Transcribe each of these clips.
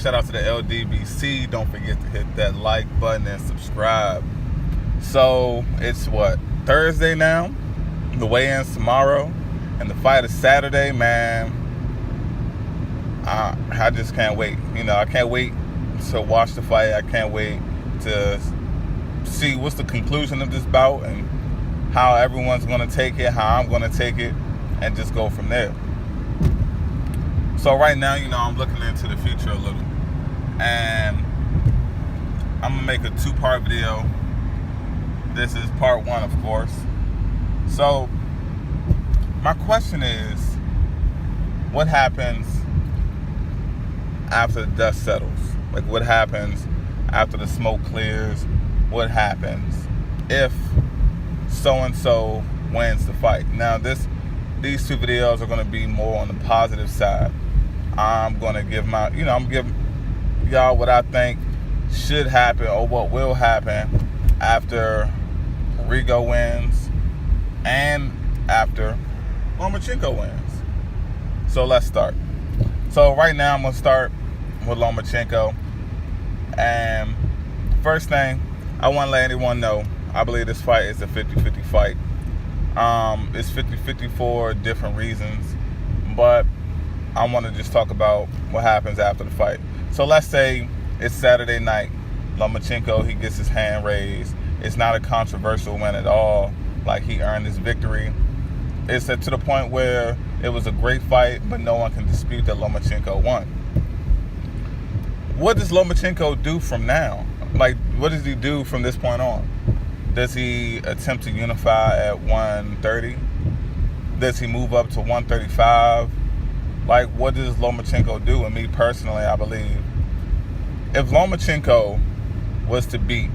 Shout out to the LDBC. Don't forget to hit that like button and subscribe. So it's Thursday now. The weigh-in's tomorrow, and the fight is Saturday. Man, I just can't wait. I can't wait to watch the fight. I can't wait to see what's the conclusion of this bout and how everyone's going to take it, how I'm going to take it, and just go from there. So right now, I'm looking into the future a little, and I'm going to make a 2-part video. This is part 1, of course. So my question is, what happens after the dust settles? Like, what happens after the smoke clears? What happens if so-and-so wins the fight? Now, these 2 videos are going to be more on the positive side. I'm going to give I'm giving y'all what I think should happen or what will happen after Rigo wins and after Lomachenko wins. So let's start. So right now I'm going to start with Lomachenko. And first thing, I want to let anyone know, I believe this fight is a 50-50 fight. It's 50-50 for different reasons, but I want to just talk about what happens after the fight. So let's say it's Saturday night. Lomachenko, he gets his hand raised. It's not a controversial win at all. Like, he earned his victory. It's to the point where it was a great fight, but no one can dispute that Lomachenko won. What does Lomachenko do from now? Like, what does he do from this point on? Does he attempt to unify at 130? Does he move up to 135? Like, what does Lomachenko do? And me personally, I believe, if Lomachenko was to beat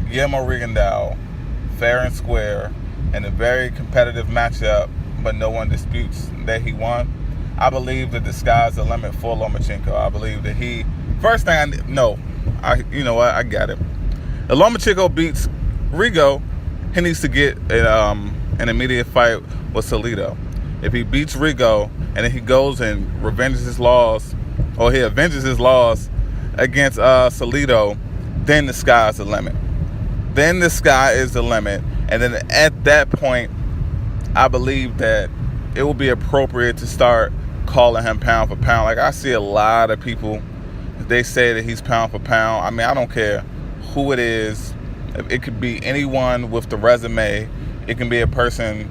Guillermo Rigondeaux fair and square in a very competitive matchup, but no one disputes that he won, I believe that the sky's the limit for Lomachenko. I believe that I got it. If Lomachenko beats Rigo, he needs to get an immediate fight with Salido. If he beats Rigo and then he goes and avenges his loss against Salido, then the sky is the limit. Then the sky is the limit. And then at that point, I believe that it will be appropriate to start calling him pound for pound. Like, I see a lot of people, they say that he's pound for pound. I mean, I don't care who it is. It could be anyone with the resume. It can be a person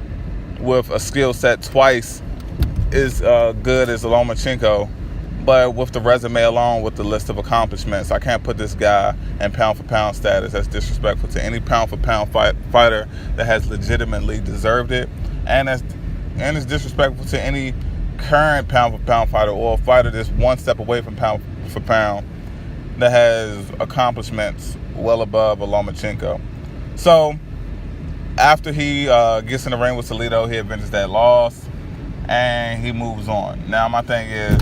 with a skill set twice as good as Lomachenko, but with the resume alone, with the list of accomplishments. I can't put this guy in pound for pound status. That's disrespectful to any pound for pound fighter that has legitimately deserved it, and it's disrespectful to any current pound for pound fighter or a fighter that's one step away from pound for pound that has accomplishments well above a Lomachenko. So after he gets in the ring with Salido, he avenges that loss and he moves on. Now, my thing is,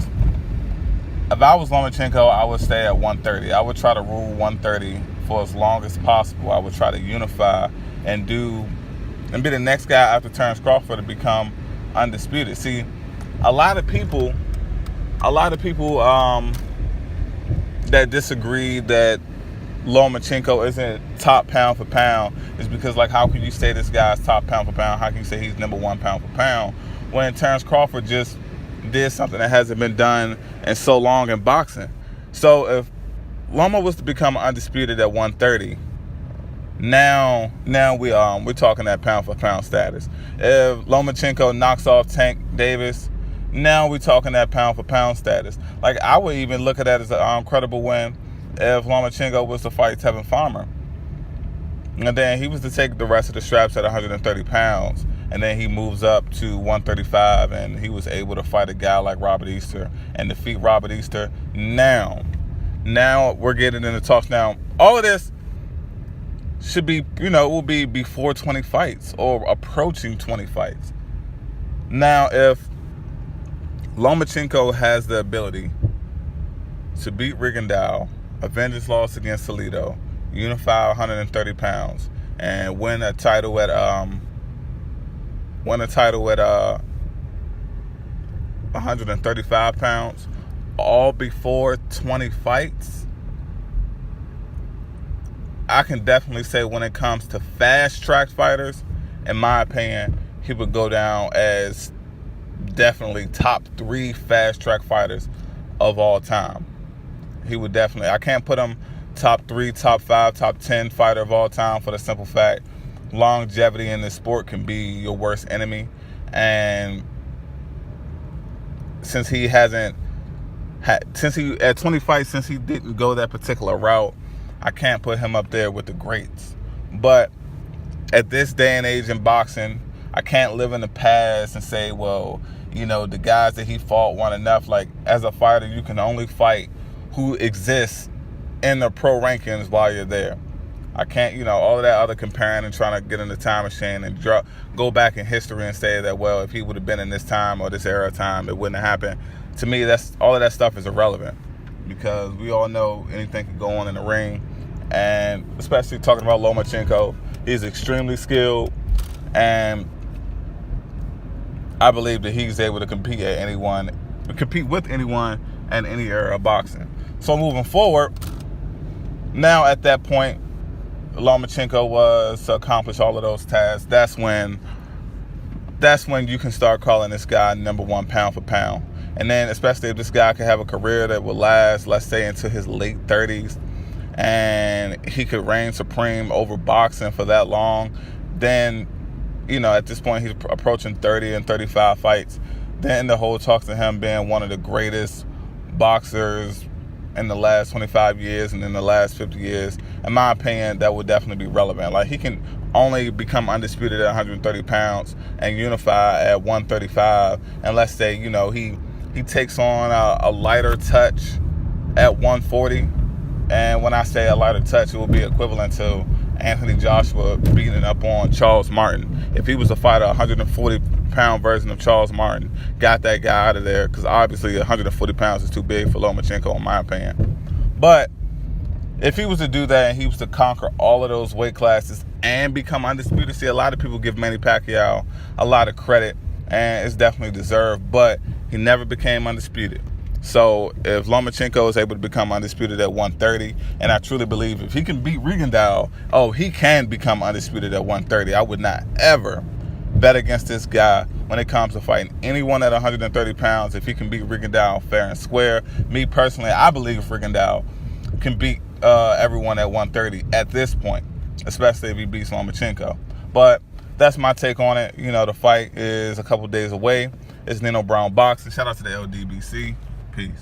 if I was Lomachenko, I would stay at 130. I would try to rule 130 for as long as possible. I would try to unify and be the next guy after Terence Crawford to become undisputed. See, a lot of people that disagree that Lomachenko isn't top pound for pound is because, like, how can you say this guy's top pound for pound? How can you say he's number 1 pound for pound when Terence Crawford just did something that hasn't been done in so long in boxing? So if Loma was to become undisputed at 130, now we're talking that pound for pound status. If Lomachenko knocks off Tank Davis, now we're talking that pound for pound status. Like, I would even look at that as a credible win if Lomachenko was to fight Tevin Farmer, and then he was to take the rest of the straps at 130 pounds, and then he moves up to 135, and he was able to fight a guy like Robert Easter and defeat Robert Easter. Now we're getting into talks. Now, all of this should be, it will be before 20 fights or approaching 20 fights. Now, if Lomachenko has the ability to beat Rigondeaux, avenge his loss against Salido, unify 130 pounds, and win a title at 135 pounds, all before 20 fights, I can definitely say when it comes to fast track fighters, in my opinion, he would go down as definitely top 3 fast track fighters of all time. He would definitely, I can't put him top 3, top 5, top 10 fighter of all time for the simple fact longevity in this sport can be your worst enemy. And since he hasn't at 20 fights, since he didn't go that particular route, I can't put him up there with the greats. But at this day and age in boxing, I can't live in the past and say, well, you know, the guys that he fought weren't enough. Like, as a fighter, you can only fight who exists in the pro rankings while you're there. I can't, you know, all of that other comparing and trying to get in the time machine and go back in history and say that, well, if he would have been in this time or this era of time, it wouldn't have happened. To me, that's all of that stuff is irrelevant, because we all know anything can go on in the ring. And especially talking about Lomachenko, he's extremely skilled, and I believe that he's able to compete with anyone in any era of boxing. So moving forward, now at that point, Lomachenko was to accomplish all of those tasks. That's when you can start calling this guy number 1 pound for pound. And then especially if this guy could have a career that will last, let's say, into his late 30s, and he could reign supreme over boxing for that long, then, you know, at this point he's approaching 30 and 35 fights. Then the whole talk to him being one of the greatest boxers in the last 25 years and in the last 50 years, in my opinion, that would definitely be relevant. Like, he can only become undisputed at 130 pounds and unify at 135. And let's say, you know, he takes on a lighter touch at 140. And when I say a lighter touch, it will be equivalent to Anthony Joshua beating up on Charles Martin. If he was to fight a 140-pound version of Charles Martin, got that guy out of there, because obviously 140 pounds is too big for Lomachenko, in my opinion. But if he was to do that and he was to conquer all of those weight classes and become undisputed, see, a lot of people give Manny Pacquiao a lot of credit, and it's definitely deserved, but he never became undisputed. So if Lomachenko is able to become undisputed at 130, and I truly believe if he can beat Rigondeaux, he can become undisputed at 130. I would not ever bet against this guy when it comes to fighting anyone at 130 pounds. If he can beat Rigondeaux fair and square, me personally, I believe Rigondeaux can beat everyone at 130 at this point, especially if he beats Lomachenko. But that's my take on it. You know, the fight is a couple days away. It's Nino Brown Boxing. Shout out to the LDBC. Peace.